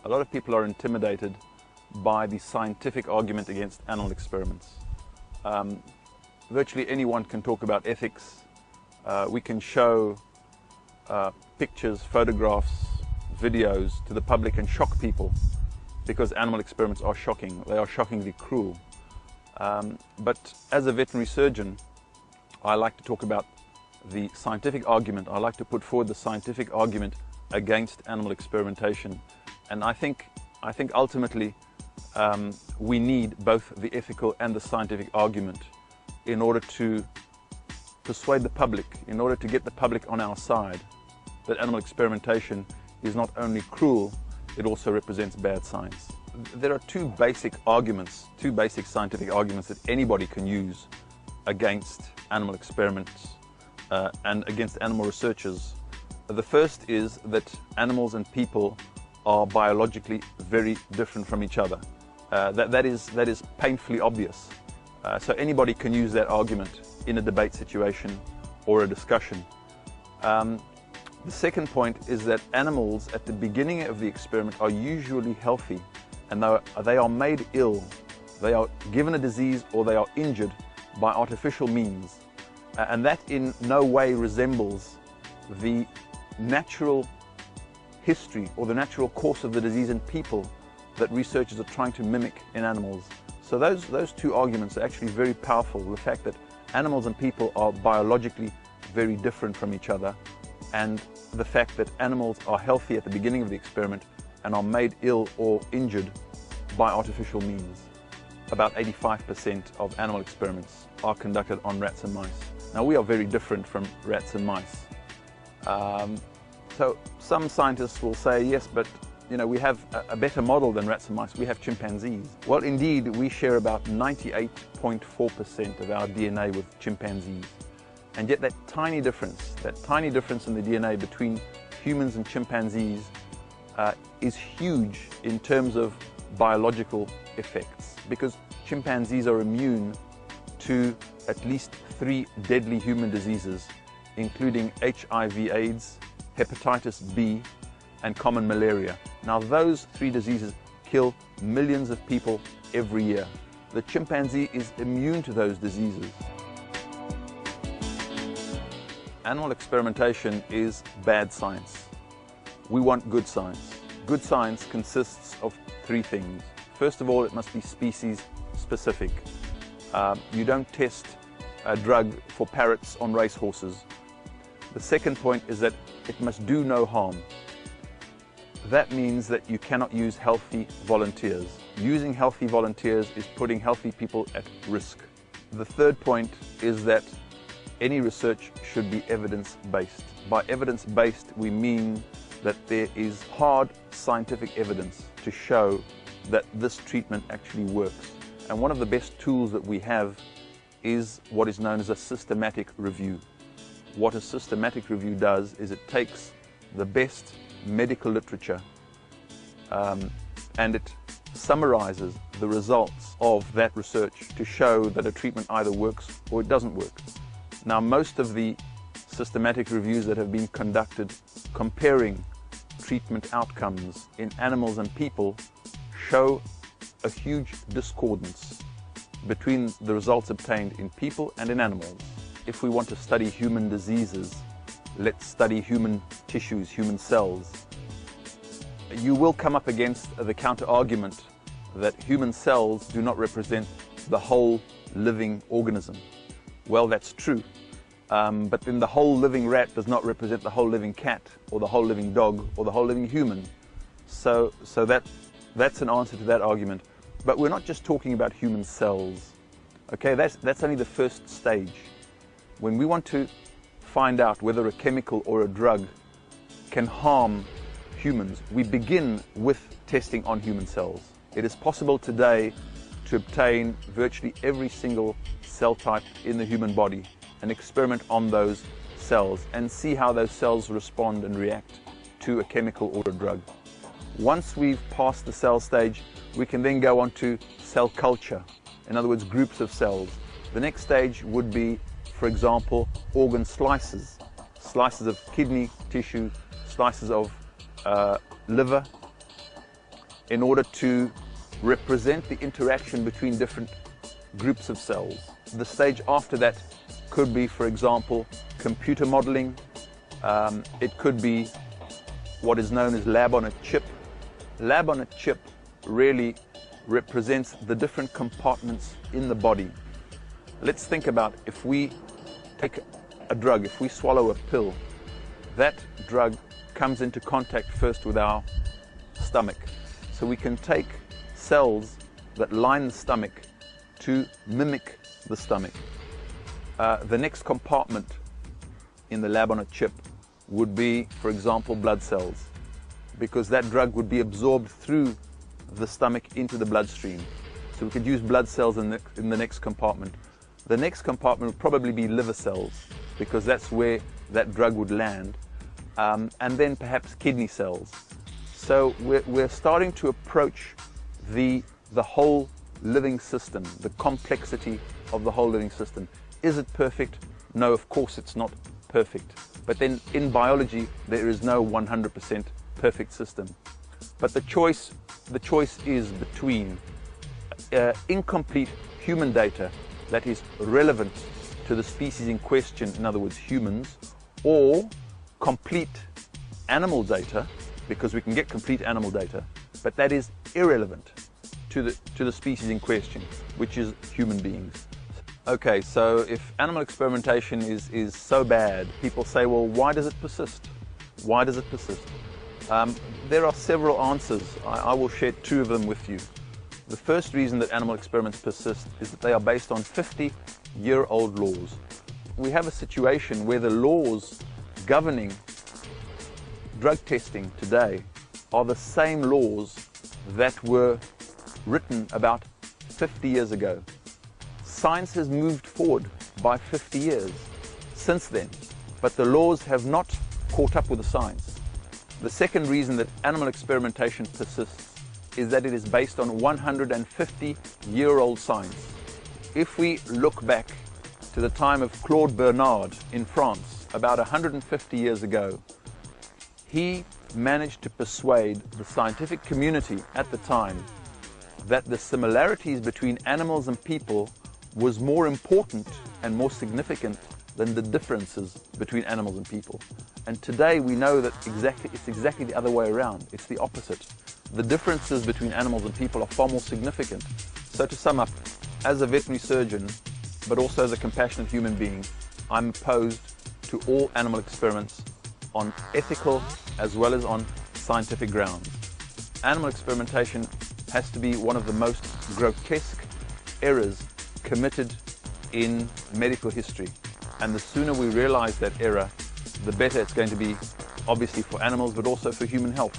A lot of people are intimidated by the scientific argument against animal experiments. Virtually anyone can talk about ethics. We can show pictures, photographs, videos to the public and shock people because animal experiments are shocking. They are shockingly cruel. But as a veterinary surgeon, I like to talk about the scientific argument. I like to put forward the scientific argument against animal experimentation. And I think ultimately we need both the ethical and the scientific argument in order to persuade the public, in order to get the public on our side, that animal experimentation is not only cruel, it also represents bad science. There are two basic scientific arguments that anybody can use against animal experiments and against animal researchers. The first is that animals and people are biologically very different from each other. That is painfully obvious. So anybody can use that argument in a debate situation or a discussion. The second point is that animals at the beginning of the experiment are usually healthy, and they are made ill. They are given a disease or they are injured by artificial means. And that in no way resembles the natural history or the natural course of the disease in people that researchers are trying to mimic in animals. So those two arguments are actually very powerful. The fact that animals and people are biologically very different from each other, and the fact that animals are healthy at the beginning of the experiment and are made ill or injured by artificial means. About 85% of animal experiments are conducted on rats and mice. Now, we are very different from rats and mice. So some scientists will say, yes, but we have a better model than rats and mice. We have chimpanzees. Well, indeed, we share about 98.4% of our DNA with chimpanzees. And yet that tiny difference in the DNA between humans and chimpanzees is huge in terms of biological effects, because chimpanzees are immune to at least 3 deadly human diseases, including HIV/AIDS, hepatitis B, and common malaria. Now, those 3 diseases kill millions of people every year. The chimpanzee is immune to those diseases. Animal experimentation is bad science. We want good science. Good science consists of 3 things. First of all, it must be species specific. You don't test a drug for parrots on racehorses. The second point is that it must do no harm. That means that you cannot use healthy volunteers. Using healthy volunteers is putting healthy people at risk. The third point is that any research should be evidence-based. By evidence-based, we mean that there is hard scientific evidence to show that this treatment actually works. And one of the best tools that we have is what is known as a systematic review. What a systematic review does is it takes the best medical literature and it summarizes the results of that research to show that a treatment either works or it doesn't work. Now, most of the systematic reviews that have been conducted comparing treatment outcomes in animals and people show a huge discordance between the results obtained in people and in animals. If we want to study human diseases, let's study human tissues, human cells. You will come up against the counter-argument that human cells do not represent the whole living organism. Well, that's true, but then the whole living rat does not represent the whole living cat or the whole living dog or the whole living human. So that's an answer to that argument. But we're not just talking about human cells. Okay, that's only the first stage. When we want to find out whether a chemical or a drug can harm humans, we begin with testing on human cells. It is possible today to obtain virtually every single cell type in the human body and experiment on those cells and see how those cells respond and react to a chemical or a drug. Once we've passed the cell stage, we can then go on to cell culture, in other words, groups of cells. The next stage would be, for example, organ slices of kidney tissue, slices of liver, in order to represent the interaction between different groups of cells. The stage after that could be, for example, computer modeling. It could be what is known as lab on a chip. Lab on a chip really represents the different compartments in the body. Let's think about if we take a drug, if we swallow a pill, that drug comes into contact first with our stomach. So we can take cells that line the stomach to mimic the stomach. The next compartment in the lab on a chip would be, for example, blood cells, because that drug would be absorbed through the stomach into the bloodstream. So we could use blood cells in the next compartment. The next compartment would probably be liver cells, because that's where that drug would land, and then perhaps kidney cells. So we're starting to approach the whole living system, the complexity of the whole living system. Is it perfect? No, of course it's not perfect. But then in biology, there is no 100% perfect system. But the choice is between incomplete human data that is relevant to the species in question, in other words, humans, or complete animal data, because we can get complete animal data, but that is irrelevant to the species in question, which is human beings. Okay, so if animal experimentation is so bad, people say, well, why does it persist? Why does it persist? There are several answers. I will share two of them with you. The first reason that animal experiments persist is that they are based on 50-year-old laws. We have a situation where the laws governing drug testing today are the same laws that were written about 50 years ago. Science has moved forward by 50 years since then, but the laws have not caught up with the science. The second reason that animal experimentation persists is that it is based on 150-year-old science. If we look back to the time of Claude Bernard in France, about 150 years ago, he managed to persuade the scientific community at the time that the similarities between animals and people was more important and more significant than the differences between animals and people. And today we know that it's exactly the other way around. It's the opposite. The differences between animals and people are far more significant. So to sum up, as a veterinary surgeon, but also as a compassionate human being, I'm opposed to all animal experiments on ethical as well as on scientific grounds. Animal experimentation has to be one of the most grotesque errors committed in medical history. And the sooner we realize that error, the better it's going to be, obviously for animals, but also for human health.